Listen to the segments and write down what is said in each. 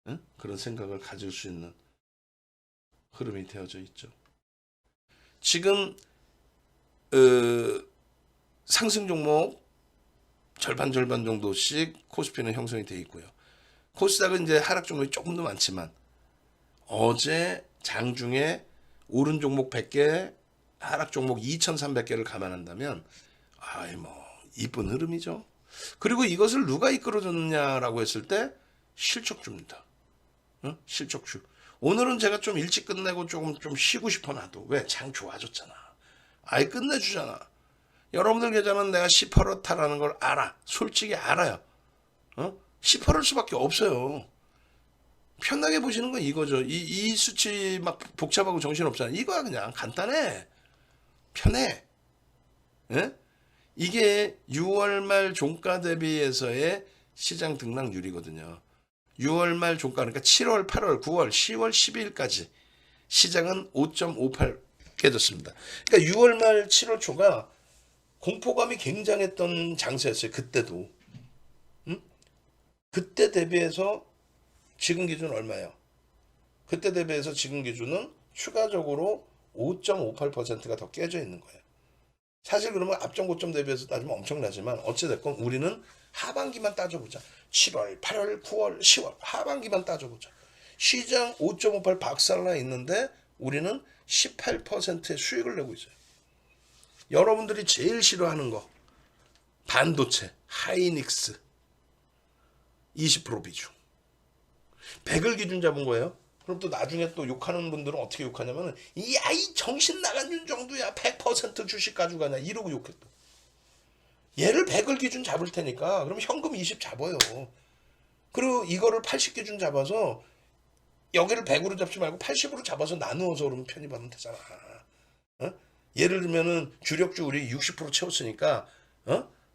응? 그런 생각을 가질 수 있는 흐름이 되어져 있죠. 지금 상승 종목 절반 절반 정도씩 코스피는 형성이 돼 있고요. 코스닥은 이제 하락 종목이 조금 더 많지만 어제 장중에 오른 종목 100개, 하락 종목 2,300개를 감안한다면 아이 뭐 이쁜 흐름이죠. 그리고 이것을 누가 이끌어줬느냐라고 했을 때 실적주입니다. 응? 실적주. 오늘은 제가 좀 일찍 끝내고 조금 좀 쉬고 싶어 나도. 왜? 장 좋아졌잖아. 아예 끝내주잖아. 여러분들 계좌는 내가 18호타라는 걸 알아. 솔직히 알아요. 어? 18월 수밖에 없어요. 편하게 보시는 건 이거죠. 이 수치 막 복잡하고 정신없잖아. 이거야 그냥 간단해. 편해. 예? 이게 6월 말 종가 대비해서의 시장 등락률이거든요. 6월 말 종가 그러니까 7월, 8월, 9월, 10월, 12일까지 시장은 5.58 깨졌습니다. 그러니까 6월 말 7월 초가 공포감이 굉장했던 장세였어요. 그때도. 응? 그때 대비해서 지금 기준 얼마예요? 그때 대비해서 지금 기준은 추가적으로 5.58%가 더 깨져 있는 거예요. 사실 그러면 앞전 고점 대비해서 따지면 엄청나지만 어찌됐건 우리는 하반기만 따져보자. 7월, 8월, 9월, 10월 하반기만 따져보자. 시장 5.58 박살나 있는데 우리는 18%의 수익을 내고 있어요. 여러분들이 제일 싫어하는 거 반도체, 하이닉스 20% 비중. 100을 기준 잡은 거예요. 그럼 또 나중에 또 욕하는 분들은 어떻게 욕하냐면은 이 정신 나간 윤정도야 100% 주식 가져가냐 이러고 욕해 또. 얘를 100을 기준 잡을 테니까 그럼 현금 20 잡아요. 그리고 이거를 80 기준 잡아서 여기를 100으로 잡지 말고 80으로 잡아서 나누어서 그러면 편입하면 되잖아. 어? 예를 들면은 주력주 우리 60% 채웠으니까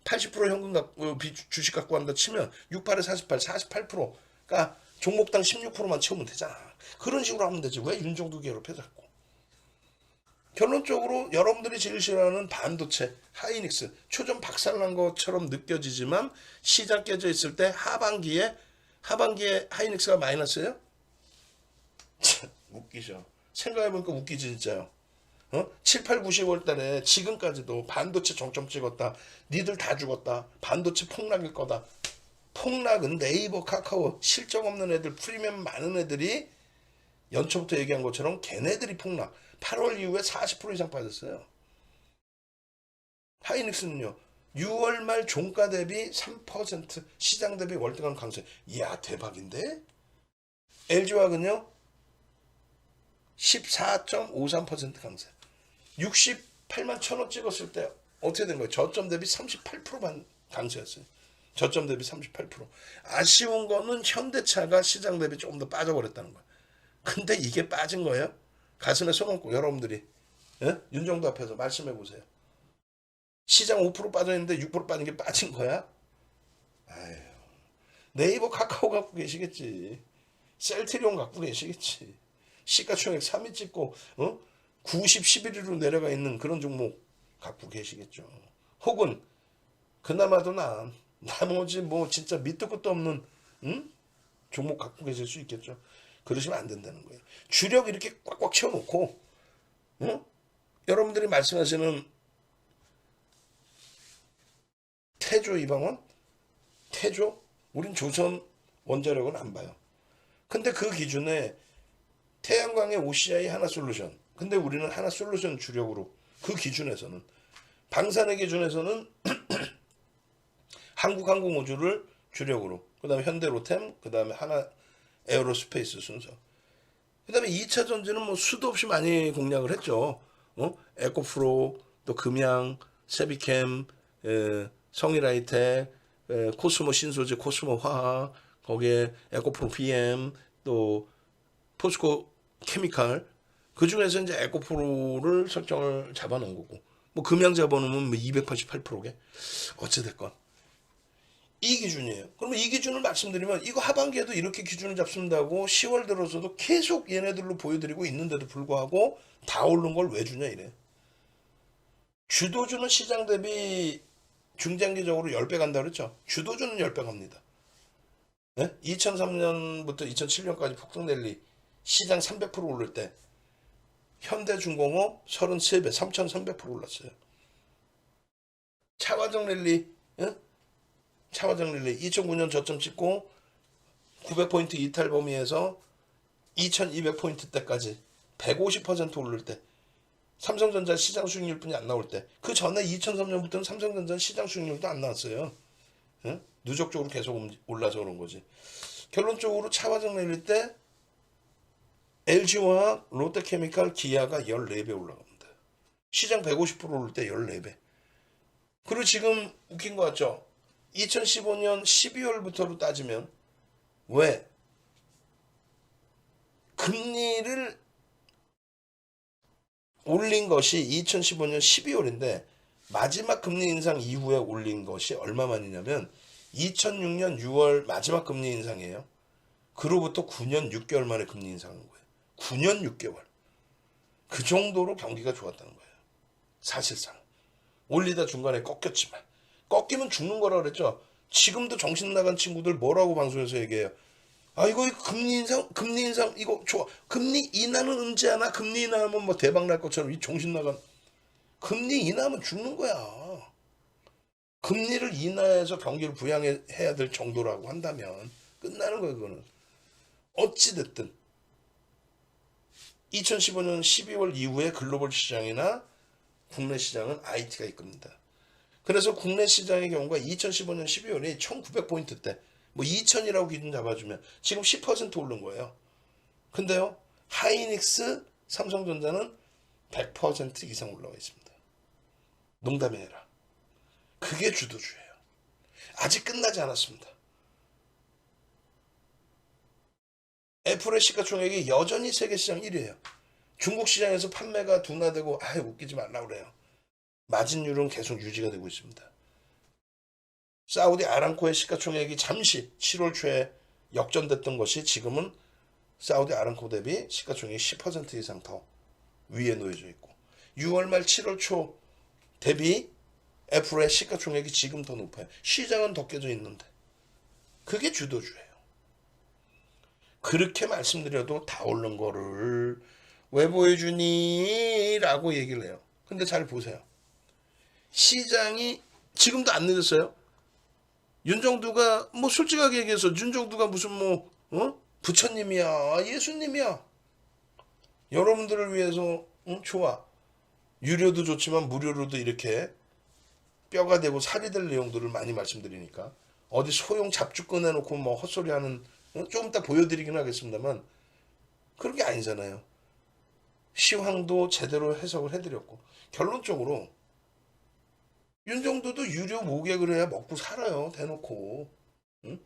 80% 현금 갖고 주식 갖고 간다 치면 68에 48, 48%가 종목당 16%만 채우면 되잖아. 그런 식으로 하면 되지. 왜 윤정도 괴롭혀 자꾸. 결론적으로 여러분들이 제일 싫어하는 반도체, 하이닉스, 초점 박살난 것처럼 느껴지지만 시장 깨져 있을 때 하반기에 하이닉스가 마이너스예요? 참, 웃기죠. 생각해보니까 웃기지 진짜요. 7, 8, 9, 10월 달에 지금까지도 반도체 정점 찍었다. 니들 다 죽었다. 반도체 폭락일 거다. 폭락은 네이버, 카카오 실적 없는 애들, 프리미엄 많은 애들이 연초부터 얘기한 것처럼 걔네들이 폭락. 8월 이후에 40% 이상 빠졌어요. 하이닉스는요. 6월 말 종가 대비 3% 시장 대비 월등한 강세. 이야 대박인데? LG화학은요. 14.53% 강세. 68만 1,000원 찍었을 때 어떻게 된 거예요? 저점 대비 38%만 강세였어요. 저점 대비 38%. 아쉬운 거는 현대차가 시장 대비 조금 더 빠져버렸다는 거예요. 근데 이게 빠진 거예요? 가슴에 손 얹고 여러분들이 예? 윤정도 앞에서 말씀해 보세요. 시장 5% 빠져있는데 6% 빠진 게 빠진 거야? 아유, 네이버 카카오 갖고 계시겠지. 셀트리온 갖고 계시겠지. 시가총액 3위 찍고 90, 11위로 내려가 있는 그런 종목 갖고 계시겠죠. 혹은 그나마도 나머지 뭐 진짜 밑도 끝도 없는 종목 갖고 계실 수 있겠죠. 그러시면 안 된다는 거예요. 주력 이렇게 꽉꽉 채워놓고 여러분들이 말씀하시는 태조 이방원? 태조? 우린 조선 원자력은 안 봐요. 근데 그 기준에 태양광의 OCI 하나솔루션. 근데 우리는 하나솔루션 주력으로 그 기준에서는 방산의 기준에서는 한국항공우주를 주력으로 그 다음에 현대로템 그 다음에 하나 에어로스페이스 순서 그 다음에 2차 전지는 뭐 수도 없이 많이 공략을 했죠. 에코프로 또 금양 세비캠 성일하이텍 코스모 신소재 코스모 화학 거기에 에코프로 PM 또 포스코 케미칼 그 중에서 이제 에코프로를 설정을 잡아놓은 거고 뭐 금양 잡아놓으면 뭐 288%게 어찌됐건 이 기준이에요. 그러면 이 기준을 말씀드리면 이거 하반기에도 이렇게 기준을 잡습니다고 10월 들어서도 계속 얘네들로 보여드리고 있는데도 불구하고 다 오른 걸 왜 주냐 이래. 주도주는 시장 대비 중장기적으로 10배 간다 그랬죠. 주도주는 10배 갑니다. 2003년부터 2007년까지 폭등랠리 시장 300% 오를 때 현대중공업 33배 3,300% 올랐어요. 차화정 랠리, 차화정 랠리 2009년 저점 찍고 900포인트 이탈 범위에서 2200포인트 때까지 150% 오를 때, 삼성전자 시장 수익률뿐이 안 나올 때, 그 전에 2003년부터는 삼성전자 시장 수익률도 안 나왔어요. 누적적으로 계속 올라서 그런 거지. 결론적으로 차화정 랠리 때 LG화학, 롯데케미칼, 기아가 14배 올라갑니다. 시장 150% 오를 때 14배. 그리고 지금 웃긴 거 같죠? 2015년 12월부터로 따지면 왜 금리를 올린 것이 2015년 12월인데 마지막 금리 인상 이후에 올린 것이 얼마만이냐면 2006년 6월 마지막 금리 인상이에요. 그로부터 9년 6개월 만에 금리 인상한 거예요. 9년 6개월. 그 정도로 경기가 좋았다는 거예요. 사실상. 올리다 중간에 꺾였지만. 꺾이면 죽는 거라 그랬죠. 지금도 정신 나간 친구들 뭐라고 방송에서 얘기해요. 아, 이거 금리 인상, 이거 좋아. 금리 인하는 언제 하나? 금리 인하하면 뭐 대박 날 것처럼 이 정신 나간. 금리 인하하면 죽는 거야. 금리를 인하해서 경기를 부양해야 될 정도라고 한다면 끝나는 거예요, 그거는. 어찌됐든 2015년 12월 이후에 글로벌 시장이나 국내 시장은 IT가 이끕니다. 그래서 국내 시장의 경우가 2015년 12월이 1900포인트 때, 뭐 2000이라고 기준 잡아주면 지금 10% 오른 거예요. 근데요, 하이닉스, 삼성전자는 100% 이상 올라와 있습니다. 농담이 아니라. 그게 주도주예요. 아직 끝나지 않았습니다. 애플의 시가총액이 여전히 세계 시장 1위예요. 중국 시장에서 판매가 둔화되고 웃기지 말라 그래요. 마진율은 계속 유지가 되고 있습니다. 사우디 아람코의 시가총액이 잠시 7월 초에 역전됐던 것이 지금은 사우디 아람코 대비 시가총액이 10% 이상 더 위에 놓여져 있고 6월 말 7월 초 대비 애플의 시가총액이 지금 더 높아요. 시장은 더 깨져 있는데 그게 주도주예요. 그렇게 말씀드려도 다 오른 거를 왜 보여주니? 라고 얘기를 해요. 근데 잘 보세요. 시장이 지금도 안 늦었어요. 윤정두가 뭐 솔직하게 얘기해서 윤정두가 무슨 부처님이야, 예수님이야. 여러분들을 위해서 좋아. 유료도 좋지만 무료로도 이렇게 뼈가 되고 살이 될 내용들을 많이 말씀드리니까 어디 소용 잡주 꺼내놓고 뭐 헛소리하는 좀 이따 보여드리긴 하겠습니다만 그런 게 아니잖아요. 시황도 제대로 해석을 해드렸고 결론적으로 윤정도도 유료 모객을 해야 먹고 살아요. 대놓고. 응?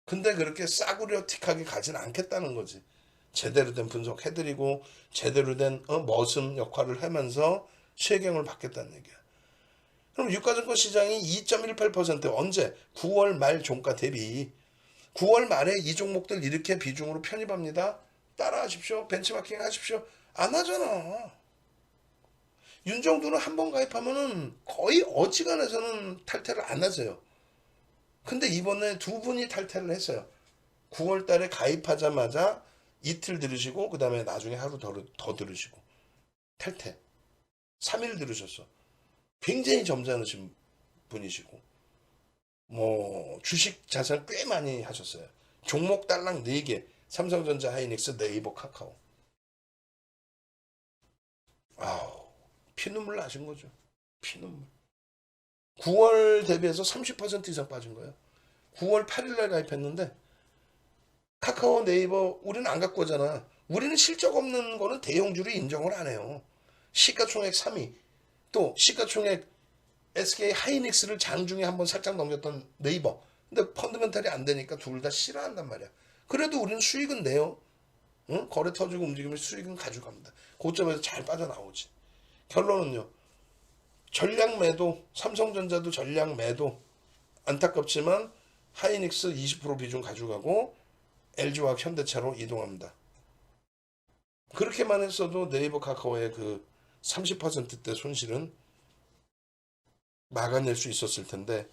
근데 그렇게 싸구려틱하게 가진 않겠다는 거지. 제대로 된 분석 해드리고 제대로 된 머슴 역할을 하면서 시혜경을 받겠다는 얘기야. 그럼 유가증권 시장이 2.18% 언제? 9월 말 종가 대비 9월 말에 이 종목들 이렇게 비중으로 편입합니다. 따라하십시오. 벤치마킹 하십시오. 안 하잖아. 윤정도는 한 번 가입하면은 거의 어지간해서는 탈퇴를 안 하세요. 근데 이번에 두 분이 탈퇴를 했어요. 9월 달에 가입하자마자 이틀 들으시고 그 다음에 나중에 하루 더 들으시고 탈퇴. 3일 들으셨어. 굉장히 점잖으신 분이시고 뭐 주식 자산 꽤 많이 하셨어요. 종목 딸랑 4개. 삼성전자, 하이닉스, 네이버, 카카오. 아우, 피눈물 나신 거죠. 피눈물. 9월 대비해서 30% 이상 빠진 거예요. 9월 8일날 가입했는데 카카오, 네이버 우리는 안 갖고 오잖아. 우리는 실적 없는 거는 대형주를 인정을 안 해요. 시가총액 3위. 또 시가총액 SK 하이닉스를 장중에 한번 살짝 넘겼던 네이버. 근데 펀드멘탈이 안 되니까 둘 다 싫어한단 말이야. 그래도 우리는 수익은 내요. 응? 거래 터지고 움직이면 수익은 가져갑니다. 고점에서 잘 빠져나오지. 결론은요. 전량 매도, 삼성전자도 전량 매도. 안타깝지만 하이닉스 20% 비중 가져가고 LG화학 현대차로 이동합니다. 그렇게만 했어도 네이버 카카오의 그 30%대 손실은 막아낼 수 있었을 텐데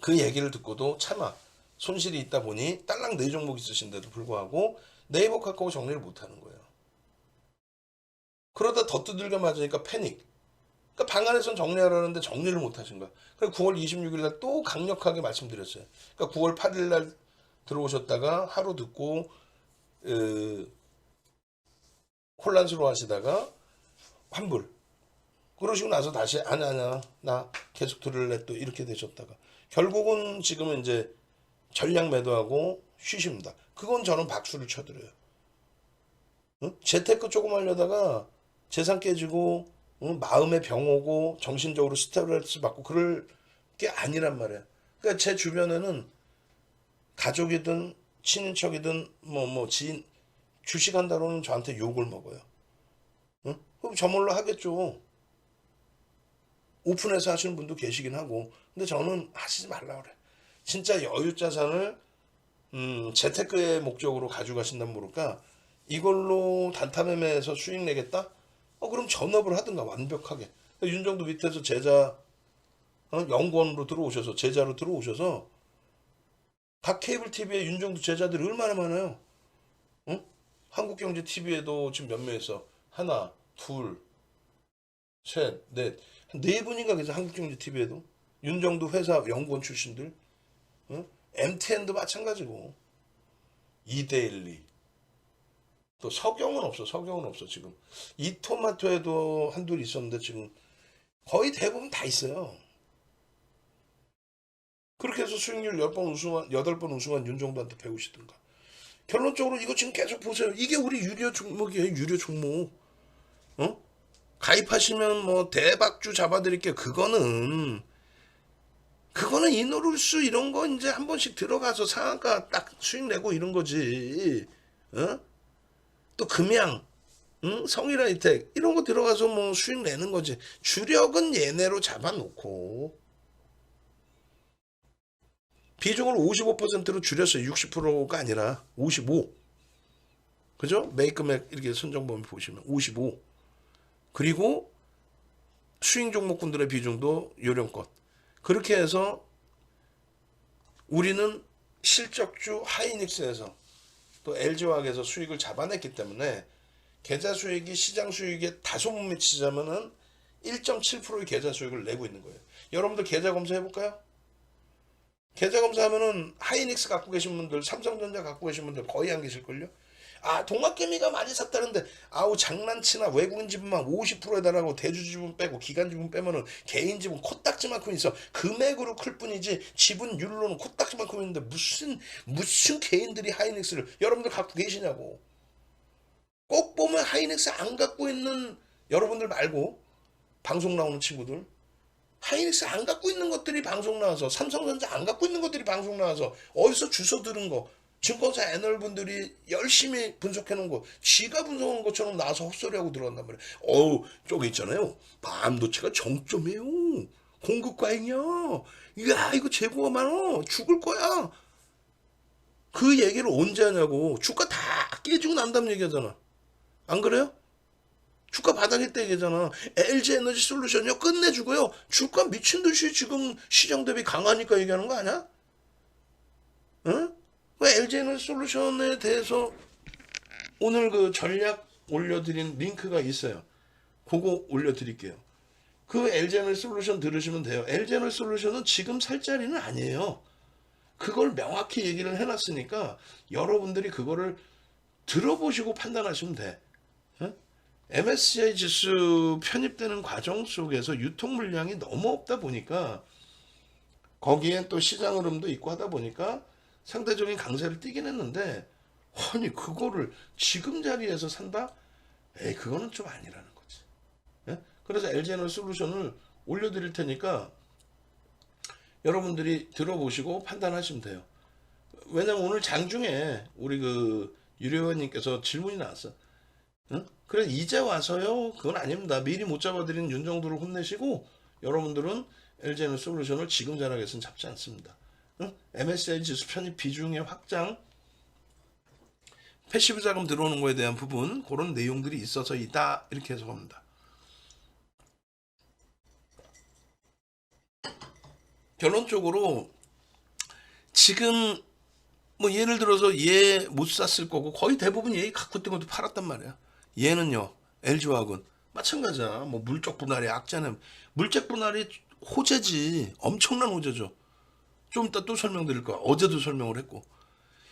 그 얘기를 듣고도 차마 손실이 있다 보니 딸랑 4종목 있으신데도 불구하고 네이버 카카오 정리를 못하는 거예요. 그러다 더 두들겨 맞으니까 패닉. 그러니까 방 안에선 정리하라는데 정리를 못 하신 거야. 그래서 9월 26일 날 또 강력하게 말씀드렸어요. 그러니까 9월 8일 날 들어오셨다가 하루 듣고 혼란스러워 하시다가 환불. 그러시고 나서 다시 아냐 나 계속 들을래 또 이렇게 되셨다가 결국은 지금은 이제 전량 매도하고 쉬십니다. 그건 저는 박수를 쳐드려요. 응? 재테크 조금 하려다가 재산 깨지고 마음에 병 오고 정신적으로 스트레스 받고 그럴 게 아니란 말이에요. 그러니까 제 주변에는 가족이든 친인척이든 뭐 지인 주식한다로는 저한테 욕을 먹어요. 응? 그럼 저몰로 하겠죠. 오픈해서 하시는 분도 계시긴 하고 근데 저는 하시지 말라 그래. 진짜 여유 자산을 재테크의 목적으로 가져가신다면 모를까 이걸로 단타 매매해서 수익 내겠다? 그럼 전업을 하든가 완벽하게. 윤정도 밑에서 제자 연구원으로 들어오셔서 제자로 들어오셔서 각 케이블 TV에 윤정도 제자들이 얼마나 많아요. 응? 한국경제 TV에도 지금 몇 명에서 하나, 둘, 셋, 넷, 한 네 분인가 계세요. 한국경제 TV에도 윤정도 회사 연구원 출신들. 응? MTN도 마찬가지고 이데일리 또 서경은 없어. 서경은 없어 지금. 이토마토에도 한둘 있었는데 지금 거의 대부분 다 있어요. 그렇게 해서 수익률 10번 우승한 8번 우승한 윤정도한테 배우시든가. 결론적으로 이거 지금 계속 보세요. 이게 우리 유료 종목이에요. 유료 종목. 어? 가입하시면 뭐 대박주 잡아드릴게요. 그거는 이노룰수 이런 거 이제 한 번씩 들어가서 상한가 딱 수익 내고 이런 거지. 어? 또 금양, 응? 성일하이텍 이런 거 들어가서 뭐 수익 내는 거지. 주력은 얘네로 잡아놓고 비중을 55%로 줄였어요. 60%가 아니라 55. 그죠? 매입금액 이렇게 선정범위 보시면 55. 그리고 수익 종목군들의 비중도 요령껏. 그렇게 해서 우리는 실적주 하이닉스에서 또 LG화학에서 수익을 잡아냈기 때문에 계좌 수익이 시장 수익에 다소 못 미치자면은 1.7%의 계좌 수익을 내고 있는 거예요. 여러분들 계좌 검사 해볼까요? 계좌 검사하면은 하이닉스 갖고 계신 분들, 삼성전자 갖고 계신 분들 거의 안 계실걸요? 동학개미가 많이 샀다는데 아우 장난치나. 외국인 지분만 50% 해달라고 대주 지분 빼고 기간 지분 빼면은 개인 지분 코딱지만큼 있어. 금액으로 클 뿐이지 지분율로는 코딱지만큼 있는데 무슨 개인들이 하이닉스를 여러분들 갖고 계시냐고. 꼭 보면 하이닉스 안 갖고 있는 여러분들 말고 방송 나오는 친구들 하이닉스 안 갖고 있는 것들이 방송 나와서 삼성전자 안 갖고 있는 것들이 방송 나와서 어디서 주워 들은 거 증권사 애널분들이 열심히 분석해 놓은 거 지가 분석한 것처럼 나와서 헛소리하고 들어간단 말이에요. 저기 있잖아요. 반도체가 정점이에요. 공급 과잉이야. 이야 이거 재고가 많어. 죽을 거야. 그 얘기를 언제 하냐고. 주가 다 깨지고 난다는 얘기하잖아. 안 그래요? 주가 바닥일 때 얘기잖아. LG 에너지 솔루션이요 끝내주고요. 주가 미친 듯이 지금 시장 대비 강하니까 얘기하는 거 아니야? 응? LG 에너지 솔루션에 대해서 오늘 그 전략 올려드린 링크가 있어요. 그거 올려드릴게요. 그 LG 에너지 솔루션 들으시면 돼요. LG 에너지 솔루션은 지금 살 자리는 아니에요. 그걸 명확히 얘기를 해놨으니까 여러분들이 그거를 들어보시고 판단하시면 돼. MSCI 지수 편입되는 과정 속에서 유통 물량이 너무 없다 보니까 거기에 또 시장 흐름도 있고 하다 보니까 상대적인 강세를 띠긴 했는데 아니 그거를 지금 자리에서 산다? 그거는 좀 아니라는 거지. 예? 그래서 LG에너지 솔루션을 올려드릴 테니까 여러분들이 들어보시고 판단하시면 돼요. 왜냐면 오늘 장중에 우리 그 유료원님께서 질문이 나왔어. 응? 그래 이제 와서요? 그건 아닙니다. 미리 못 잡아드린 윤정도를 혼내시고 여러분들은 LG에너지 솔루션을 지금 자락에서는 잡지 않습니다. 응? MSCI 지수 편입 비중의 확장, 패시브 자금 들어오는 거에 대한 부분 그런 내용들이 있어서이다 이렇게 해석합니다. 결론적으로 지금 뭐 예를 들어서 얘 못 샀을 거고 거의 대부분 얘 갖고 있던 것도 팔았단 말이야. 얘는요 LG화학은 마찬가지야. 뭐 물적 분할이 악재는 물적 분할이 호재지. 엄청난 호재죠. 좀 이따 또 설명드릴 거야. 어제도 설명을 했고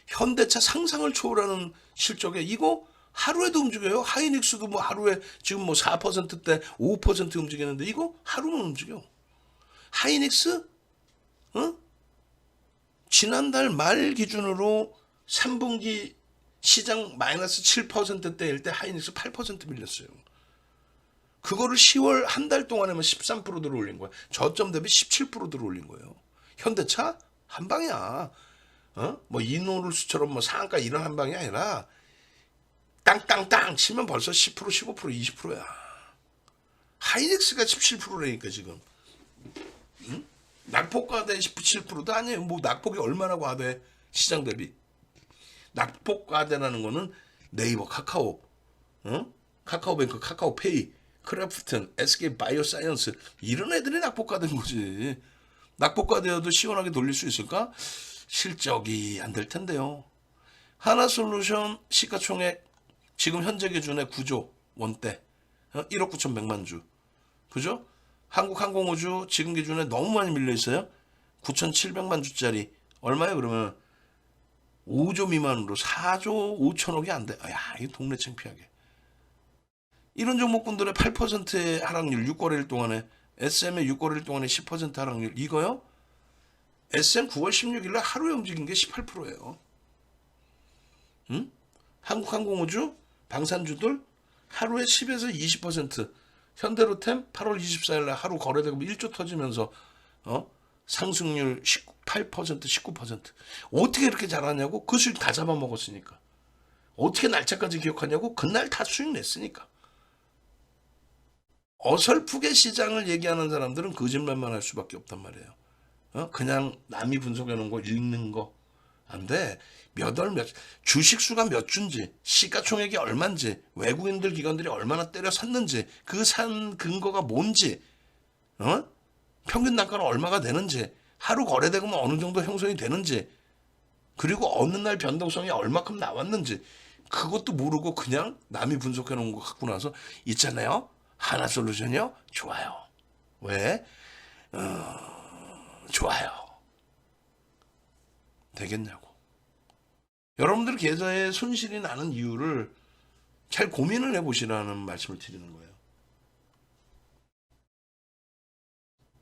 현대차 상상을 초월하는 실적에 이거 하루에도 움직여요. 하이닉스도 뭐 하루에 지금 뭐 4%대 5% 움직이는데 이거 하루는 움직여. 하이닉스 어? 지난달 말 기준으로 3분기 시장 마이너스 7%대일 때 하이닉스 8% 밀렸어요. 그거를 10월 한 달 동안에만 13%를 올린 거야. 저점 대비 17%를 올린 거예요. 현대차 한 방이야. 뭐 이노룰스처럼 뭐 상한가 이런 한 방이 아니라 땅땅땅 치면 벌써 10%, 15%, 20%야. 하이닉스가 17%라니까 지금. 응? 낙폭과대 17%도 아니에요. 뭐 낙폭이 얼마나 과대 시장 대비. 낙폭과대라는 거는 네이버, 카카오, 카카오뱅크, 카카오페이, 크래프튼, SK 바이오사이언스 이런 애들이 낙폭과대인 거지. 낙폭과대여도 시원하게 돌릴 수 있을까? 실적이 안 될 텐데요. 하나솔루션 시가총액 지금 현재 기준에 9조 원대 1억 9,100만 주. 그죠? 한국항공우주 지금 기준에 너무 많이 밀려 있어요. 9,700만 주짜리 얼마예요? 그러면 5조 미만으로 4조 5천억이 안 돼. 야, 이거 동네 창피하게. 이런 종목군들의 8%의 하락률 6거래일 동안에 SM의 6거래일 동안에 10% 하락률 이거요? SM 9월 16일날 하루에 움직인 게 18%예요. 응? 한국항공우주 방산주들 하루에 10에서 20%. 현대로템 8월 24일날 하루 거래대금 1조 터지면서 상승률 18%, 19%. 어떻게 이렇게 잘하냐고? 그 수익 다 잡아먹었으니까. 어떻게 날짜까지 기억하냐고? 그날 다 수익 냈으니까. 어설프게 시장을 얘기하는 사람들은 거짓말만 할 수밖에 없단 말이에요. 그냥 남이 분석해 놓은 거 읽는 거 안 돼. 주식 수가 몇 주인지, 시가총액이 얼마인지, 외국인들 기관들이 얼마나 때려 샀는지, 그 산 근거가 뭔지, 평균 단가는 얼마가 되는지, 하루 거래대금은 어느 정도 형성이 되는지, 그리고 어느 날 변동성이 얼마큼 나왔는지, 그것도 모르고 그냥 남이 분석해 놓은 거 갖고 나서 있잖아요. 하나솔루션이요? 좋아요. 왜? 좋아요. 되겠냐고. 여러분들 계좌에 손실이 나는 이유를 잘 고민을 해보시라는 말씀을 드리는 거예요.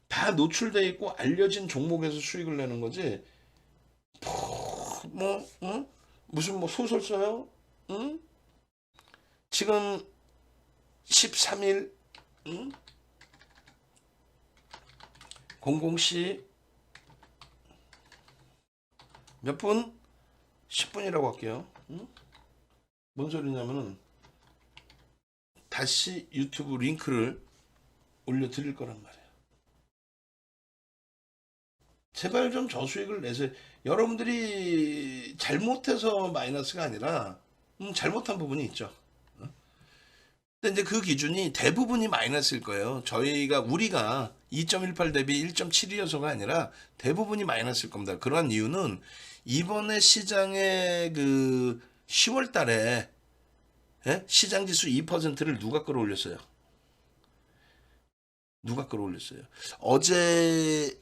다 노출돼 있고 알려진 종목에서 수익을 내는 거지. 무슨 뭐 소설 써요? 응? 지금 13일 00시 몇 분? 10분이라고 할게요. 뭔 소리냐면은 다시 유튜브 링크를 올려드릴 거란 말이에요. 제발 좀 저수익을 내세요. 여러분들이 잘못해서 마이너스가 아니라 잘못한 부분이 있죠. 근데 이제 그 기준이 대부분이 마이너스일 거예요. 우리가 2.18 대비 1.72여서가 아니라 대부분이 마이너스일 겁니다. 그러한 이유는 이번에 시장의 그 10월 달에 시장 지수 2%를 누가 끌어올렸어요? 누가 끌어올렸어요? 어제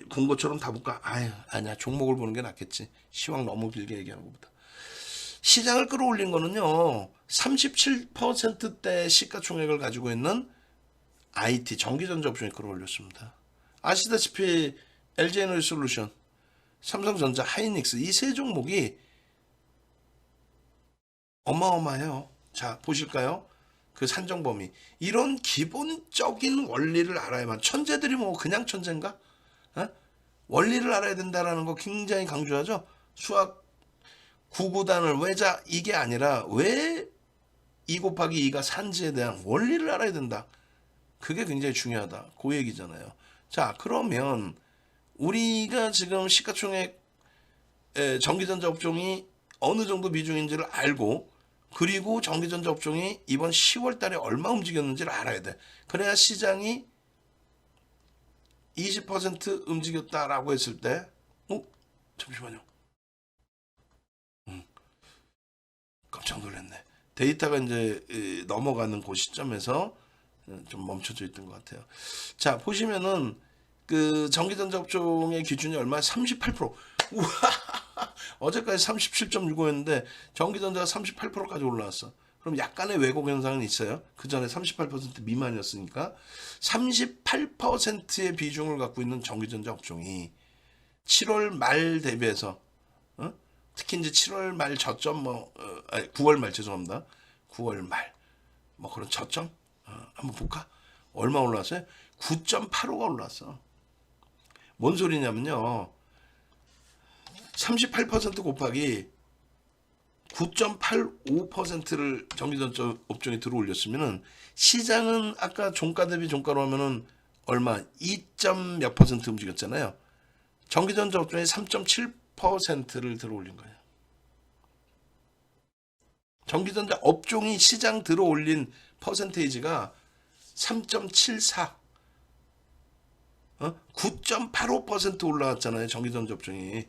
본 것처럼 다 볼까? 아니야. 종목을 보는 게 낫겠지. 시황 너무 길게 얘기하는 것보다. 시장을 끌어올린 거는요. 37%대 시가총액을 가지고 있는 IT, 전기전자 업종이 끌어올렸습니다. 아시다시피 LG에너지솔루션, 삼성전자, 하이닉스 이 세 종목이 어마어마해요. 자, 보실까요? 그 산정 범위. 이런 기본적인 원리를 알아야만. 천재들이 뭐 그냥 천재인가? 원리를 알아야 된다라는 거 굉장히 강조하죠. 수학 구구단을 외자 이게 아니라 왜 2 곱하기 2가 산지에 대한 원리를 알아야 된다. 그게 굉장히 중요하다. 그 얘기잖아요. 자, 그러면 우리가 지금 시가총액 전기전자 업종이 어느 정도 비중인지를 알고 그리고 전기전자 업종이 이번 10월 달에 얼마 움직였는지를 알아야 돼. 그래야 시장이 20% 움직였다라고 했을 때 잠시만요. 깜짝 놀랐네. 데이터가 이제 넘어가는 그 시점에서 좀 멈춰져 있던 것 같아요. 자, 보시면은 그 전기전자 업종의 기준이 얼마? 38%. 우와! 어제까지 37.65였는데 전기전자가 38%까지 올라왔어. 그럼 약간의 왜곡 현상은 있어요. 그 전에 38% 미만이었으니까 38%의 비중을 갖고 있는 전기전자 업종이 7월 말 대비해서 특히 이제 7월 말 저점 9월 말 죄송합니다. 9월 말 뭐 그런 저점 한번 볼까? 얼마 올라왔어요? 9.85가 올라왔어. 뭔 소리냐면요. 38% 곱하기 9.85%를 전기전자 업종이 들어 올렸으면은 시장은 아까 종가 대비 종가로 하면은 얼마 2점 몇 퍼센트 움직였잖아요. 전기전자 업종이 3.7%를 들어 올린 거예요. 전기전자 업종이 시장 들어 올린 퍼센테이지가 3.74 9.85% 올라왔잖아요. 전기전자 업종이.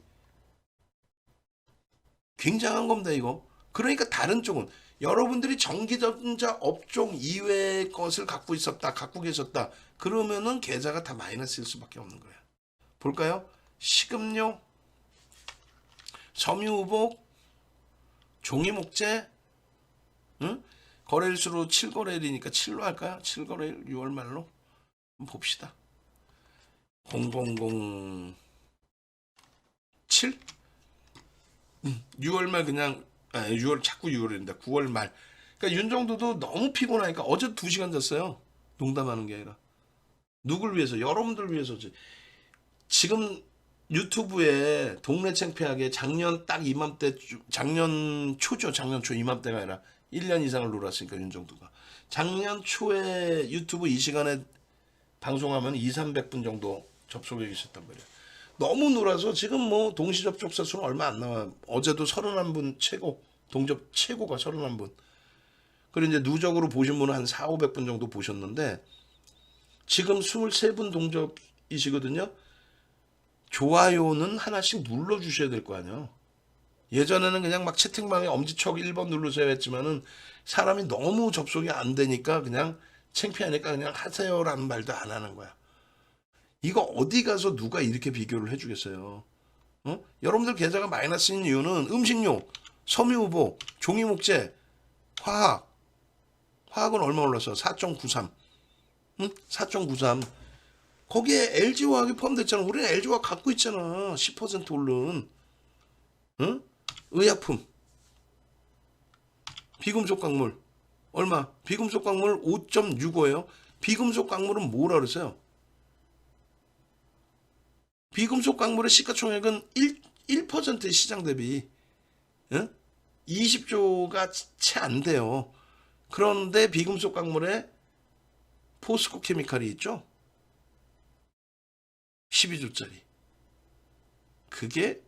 굉장한 겁니다, 이거. 그러니까 다른 쪽은 여러분들이 전기전자 업종 이외의 것을 갖고 있었다, 갖고 계셨다. 그러면은 계좌가 다 마이너스일 수밖에 없는 거예요. 볼까요? 식음료, 섬유우복, 종이목재, 응? 거래일수로 7거래일이니까 7로 할까요? 7거래일 6월 말로 한번 봅시다. 0007 6월 말 그냥 6월 자꾸 6월인데 9월 말. 그러니까 윤정도도 너무 피곤하니까 어제 2시간 잤어요. 농담하는 게 아니라. 누굴 위해서? 여러분들 위해서지. 지금 유튜브에 동네 창피하게 작년 딱 이맘때 작년 초죠. 작년 초 이맘때가 아니라 1년 이상을 놀았으니까 윤정도가. 작년 초에 유튜브 이 시간에 방송하면 2, 300분 정도 접속해 계셨단 말이에요. 너무 놀아서 지금 뭐 동시 접촉자 수는 얼마 안 나와. 어제도 31분 최고. 동접 최고가 31분. 그리고 이제 누적으로 보신 분은 한 4, 500분 정도 보셨는데 지금 23분 동접이시거든요. 좋아요는 하나씩 눌러 주셔야 될 거 아니에요. 예전에는 그냥 막 채팅방에 엄지척 1번 누르세요 했지만은 사람이 너무 접속이 안 되니까 그냥 창피하니까 그냥 하세요라는 말도 안 하는 거야. 이거 어디 가서 누가 이렇게 비교를 해주겠어요? 여러분들 계좌가 마이너스인 이유는 음식료, 섬유우복, 종이목재, 화학. 화학은 얼마 올랐어? 4.93. 4.93. 거기에 LG화학이 포함됐잖아. 우리는 LG화학 갖고 있잖아. 10% 오른. 응? 의약품. 비금속 광물. 얼마? 비금속 광물 5.65예요. 비금속 광물은 뭐라 그랬어요? 비금속 광물의 시가총액은 1%의 시장 대비 20조가 채 안 돼요. 그런데 비금속 광물에 포스코 케미칼이 있죠. 12조짜리. 그게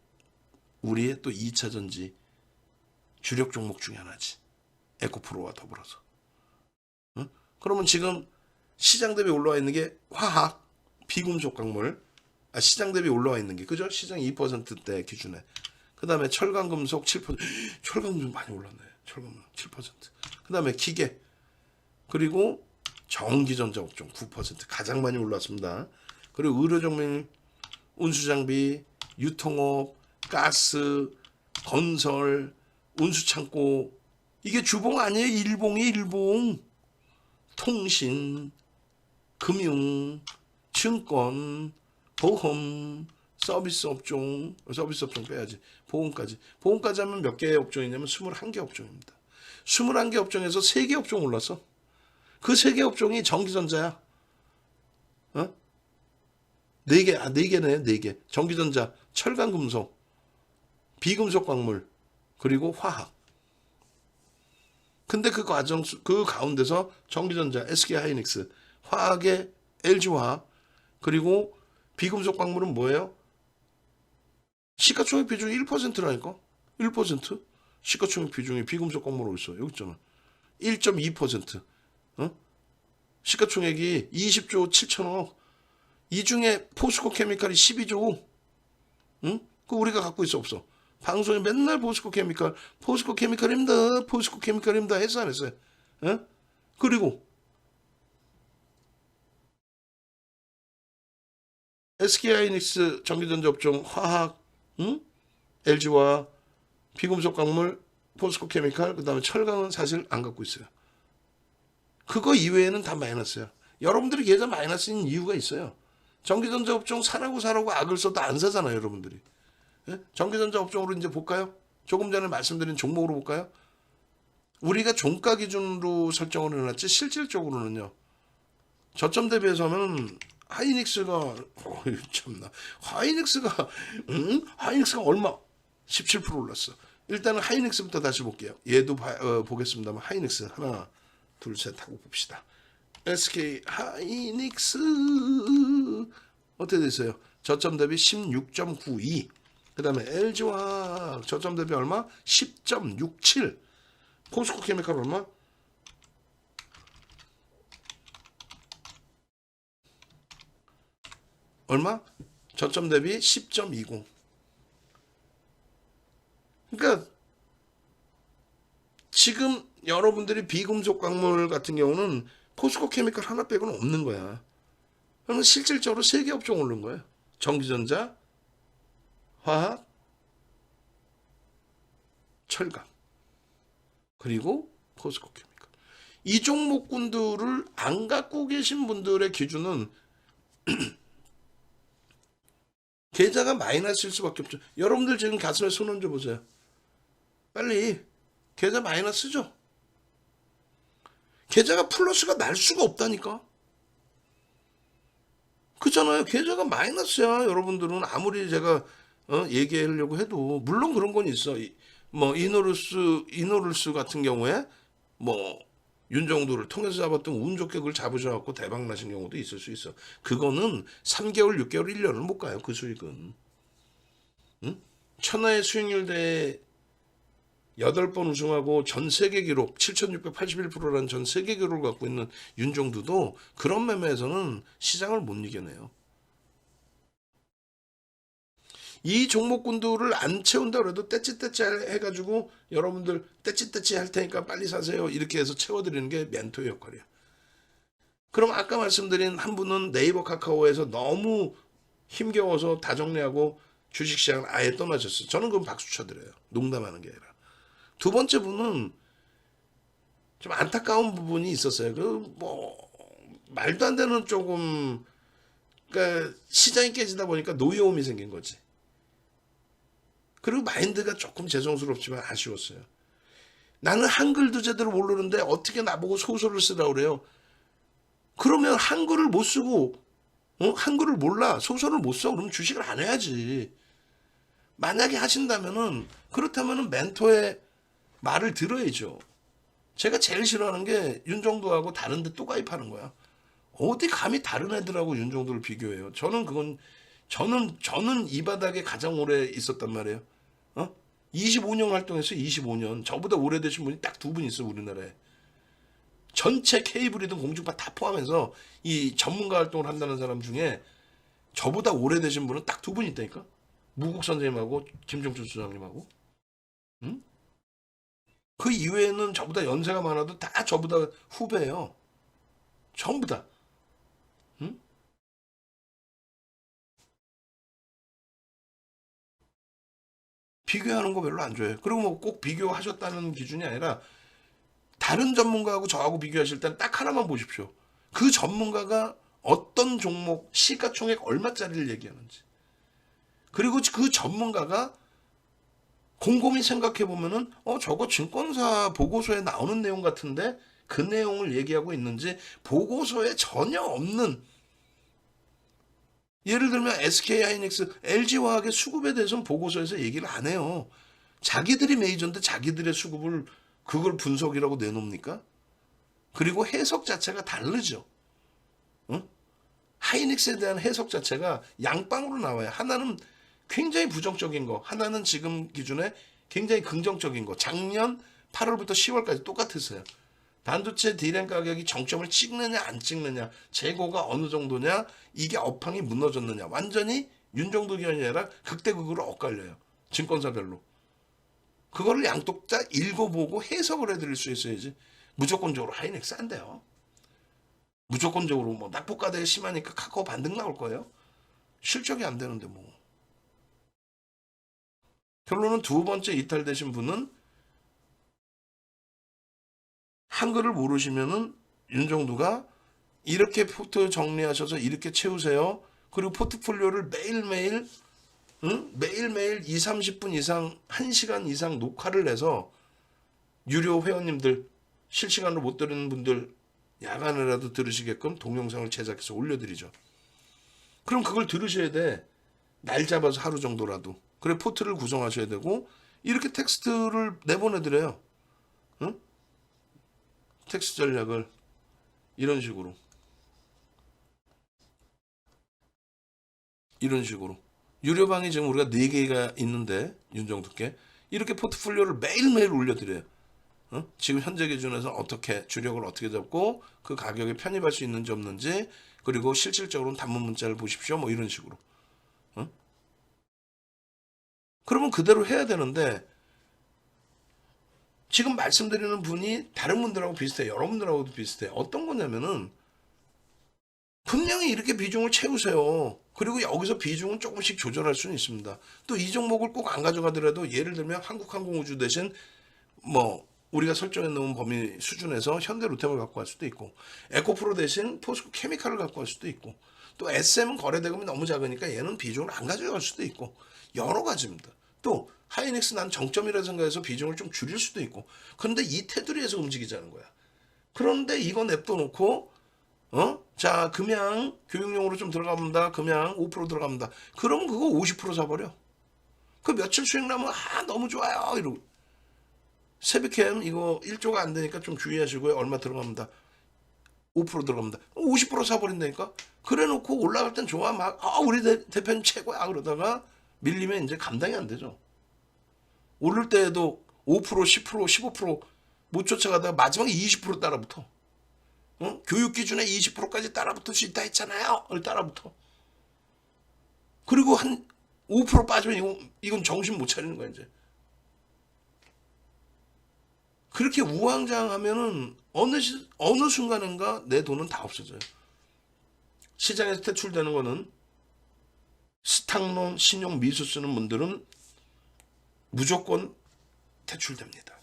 우리의 또 2차 전지 주력 종목 중에 하나지. 에코프로와 더불어서. 그러면 지금 시장 대비 올라와 있는 게 화학, 비금속 광물, 시장 대비 올라와 있는 게 그죠? 시장 2%대 기준에. 그 다음에 철강금속 7%. 철강금속 많이 올랐네. 철강금속 7%. 그 다음에 기계. 그리고 전기전자 업종 9% 가장 많이 올랐습니다. 그리고 의료정밀, 운수장비, 유통업, 가스, 건설, 운수창고. 이게 주봉 아니에요? 일봉이 일봉. 통신, 금융, 증권, 보험, 서비스 업종 빼야지. 보험까지 하면 몇 개의 업종이냐면 21개 업종입니다. 21개 업종에서 3개 업종 올랐어. 그 3개 업종이 전기전자야. 4개, 4개네, 4개. 전기전자, 철강금속, 비금속 광물, 그리고 화학. 근데 그 가운데서 전기전자, SK하이닉스, 화학의 LG화학, 그리고 비금속 광물은 뭐예요? 시가총액 비중이 1%라니까? 1%? 시가총액 비중이 비금속 광물 어디 있어? 여기 있잖아. 1.2%. 시가총액이 20조 7천억. 이 중에 포스코 케미칼이 12조. 응? 그 우리가 갖고 있어 없어? 방송에 맨날 포스코 케미칼, 포스코 케미칼입니다, 포스코 케미칼입니다 했어 안 했어요? 응? 그리고 SK하이닉스 전기전자 업종 화학, 응? LG와 비금속 광물, 포스코 케미칼, 그다음에 철강은 사실 안 갖고 있어요. 그거 이외에는 다 마이너스야. 여러분들이 계좌 마이너스인 이유가 있어요. 전기전자 업종 사라고 악을 써도 안 사잖아요, 여러분들이. 예? 전기전자 업종으로 이제 볼까요? 조금 전에 말씀드린 종목으로 볼까요? 우리가 종가 기준으로 설정을 해놨지 실질적으로는요. 저점 대비해서는 하이닉스가 참나 하이닉스가 얼마 17% 올랐어. 일단은 하이닉스부터 다시 볼게요. 얘도 보겠습니다만 하이닉스 하나 둘 셋 하고 봅시다. SK 하이닉스 어떻게 됐어요? 저점 대비 16.92. 그 다음에 LG화학 저점 대비 얼마? 10.67. 포스코 케미칼 얼마? 얼마? 저점 대비 10.20. 그러니까 지금 여러분들이 비금속 광물 같은 경우는 포스코 케미칼 하나 빼고는 없는 거야. 그러면 실질적으로 세 개 업종 오른 거예요. 전기전자, 화학, 철강, 그리고 포스코 케미칼. 이 종목군들을 안 갖고 계신 분들의 기준은 계좌가 마이너스일 수밖에 없죠. 여러분들 지금 가슴에 손 얹어 보세요. 빨리 계좌 마이너스죠. 계좌가 플러스가 날 수가 없다니까. 그렇잖아요. 계좌가 마이너스야. 여러분들은 아무리 제가 얘기하려고 해도 물론 그런 건 있어. 뭐 이노루스 같은 경우에 뭐 윤정도를 통해서 잡았던 운 좋게 그걸 잡으셔갖고 대박 나신 경우도 있을 수 있어. 그거는 3개월, 6개월, 1년을 못 가요. 그 수익은. 응? 천하의 수익률 대회 8번 우승하고 전 세계 기록 7,681%라는 전 세계 기록을 갖고 있는 윤종두도 그런 매매에서는 시장을 못 이겨내요. 이 종목군들을 안 채운다 그래도 떼찌떼찌 해가지고 여러분들 떼찌떼찌 할 테니까 빨리 사세요 이렇게 해서 채워드리는 게 멘토의 역할이야. 그럼 아까 말씀드린 한 분은 네이버 카카오에서 너무 힘겨워서 다 정리하고 주식시장을 아예 떠나셨어요. 저는 그건 박수 쳐드려요. 농담하는 게 아니라. 두 번째 분은 좀 안타까운 부분이 있었어요. 그 뭐 말도 안 되는 조금 그러니까 시장이 깨지다 보니까 노여움이 생긴 거지. 그리고 마인드가 조금 죄송스럽지만 아쉬웠어요. 나는 한글도 제대로 모르는데 어떻게 나보고 소설을 쓰라고 그래요. 그러면 한글을 못 쓰고 한글을 몰라 소설을 못 써. 그러면 주식을 안 해야지. 만약에 하신다면은 그렇다면은 멘토의 말을 들어야죠. 제가 제일 싫어하는 게 윤정도하고 다른데 또 가입하는 거야. 어디 감히 다른 애들하고 윤정도를 비교해요. 저는 이 바닥에 가장 오래 있었단 말이에요. 25년 활동했어요. 25년. 저보다 오래되신 분이 딱 두 분 있어요. 우리나라에. 전체 케이블이든 공중파 다 포함해서 이 전문가 활동을 한다는 사람 중에 저보다 오래되신 분은 딱 두 분 있다니까. 무국 선생님하고 김정준 수장님하고. 응? 그 이외에는 저보다 연세가 많아도 다 저보다 후배예요. 전부 다. 응? 비교하는 거 별로 안 좋아해요. 그리고 뭐 꼭 비교하셨다는 기준이 아니라 다른 전문가하고 저하고 비교하실 때는 딱 하나만 보십시오. 그 전문가가 어떤 종목 시가총액 얼마짜리를 얘기하는지. 그리고 그 전문가가 곰곰이 생각해 보면은 저거 증권사 보고서에 나오는 내용 같은데 그 내용을 얘기하고 있는지 보고서에 전혀 없는 예를 들면 SK하이닉스, LG화학의 수급에 대해서는 보고서에서 얘기를 안 해요. 자기들이 메이저인데 자기들의 수급을 그걸 분석이라고 내놓습니까? 그리고 해석 자체가 다르죠. 응? 하이닉스에 대한 해석 자체가 양방으로 나와요. 하나는 굉장히 부정적인 거, 하나는 지금 기준에 굉장히 긍정적인 거. 작년 8월부터 10월까지 똑같았어요. 반도체 D램 가격이 정점을 찍느냐 안 찍느냐, 재고가 어느 정도냐, 이게 업황이 무너졌느냐, 완전히 윤정도 기관이 아니라 극대극으로 엇갈려요. 증권사별로. 그거를 양독자 읽어보고 해석을 해드릴 수 있어야지. 무조건적으로 하이닉스 안 돼요. 무조건적으로 뭐 낙폭과대가 심하니까 카카오 반등 나올 거예요. 실적이 안 되는데 뭐. 결론은 두 번째 이탈되신 분은 한글을 모르시면은 윤정도가 이렇게 포트 정리하셔서 이렇게 채우세요. 그리고 포트폴리오를 매일매일 매일매일 2, 30분 이상 1시간 이상 녹화를 해서 유료 회원님들 실시간으로 못 들은 분들 야간에라도 들으시게끔 동영상을 제작해서 올려드리죠. 그럼 그걸 들으셔야 돼. 날 잡아서 하루 정도라도. 그래 포트를 구성하셔야 되고 이렇게 텍스트를 내보내드려요. 응? 텍스트 전략을 이런 식으로 유료방이 지금 우리가 4개가 있는데 윤정도께 이렇게 포트폴리오를 매일매일 올려드려요. 지금 현재 기준에서 어떻게 주력을 어떻게 잡고 그 가격에 편입할 수 있는지 없는지 그리고 실질적으로는 단문 문자를 보십시오 뭐 이런 식으로. 그러면 그대로 해야 되는데 지금 말씀드리는 분이 다른 분들하고 비슷해요. 여러분들하고도 비슷해요. 어떤 거냐면은 분명히 이렇게 비중을 채우세요. 그리고 여기서 비중은 조금씩 조절할 수는 있습니다. 또 이 종목을 꼭 안 가져가더라도 예를 들면 한국항공우주 대신 뭐 우리가 설정해 놓은 범위 수준에서 현대로템을 갖고 갈 수도 있고 에코프로 대신 포스코 케미칼을 갖고 갈 수도 있고 또 SM은 거래대금이 너무 작으니까 얘는 비중을 안 가져갈 수도 있고 여러 가지입니다. 또 하이닉스 난 정점이라 생각해서 비중을 좀 줄일 수도 있고 그런데 이 테두리에서 움직이자는 거야. 그런데 이거 냅둬놓고 자 금양 교육용으로 좀 들어갑니다. 금양 5% 들어갑니다. 그러면 그거 50% 사버려. 그 며칠 수익 나면 너무 좋아요 이러고 세비캠 이거 1조가 안 되니까 좀 주의하시고요. 얼마 들어갑니다. 5% 들어갑니다. 50% 사버린다니까. 그래놓고 올라갈 땐 좋아 막 우리 대표님 최고야 그러다가 밀리면 이제 감당이 안 되죠. 오를 때에도 5%, 10%, 15%못 쫓아가다가 마지막에 20% 따라붙어. 교육 기준에 20%까지 따라붙을 수 있다 했잖아요. 따라붙어. 그리고 한 5% 빠지면 이건 정신 못 차리는 거야 이제. 그렇게 우왕좌왕하면은 어느 순간인가 내 돈은 다 없어져요. 시장에서 퇴출되는 거는 스탁론, 신용, 미수 쓰는 분들은 무조건 퇴출됩니다.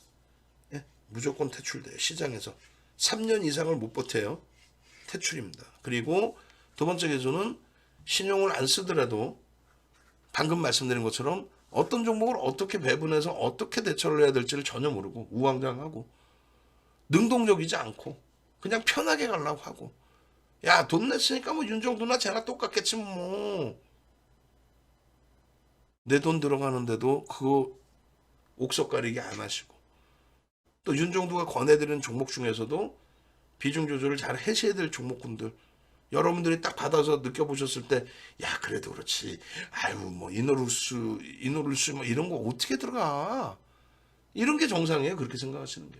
예? 무조건 퇴출돼요. 시장에서 3년 이상을 못 버텨요. 퇴출입니다. 그리고 두 번째 기준은 신용을 안 쓰더라도 방금 말씀드린 것처럼 어떤 종목을 어떻게 배분해서 어떻게 대처를 해야 될지를 전혀 모르고 우왕좌왕하고 능동적이지 않고 그냥 편하게 가려고 하고 야 돈 냈으니까 뭐 윤정도나 쟤나 똑같겠지 뭐 내 돈 들어가는데도 그거 옥석 가리기 안 하시고 또 윤정도가 권해드리는 종목 중에서도 비중 조절을 잘 하셔야 될 종목군들 여러분들이 딱 받아서 느껴보셨을 때 야 그래도 그렇지 아유 뭐 이노루스 뭐 이런 거 어떻게 들어가 이런 게 정상이에요. 그렇게 생각하시는 게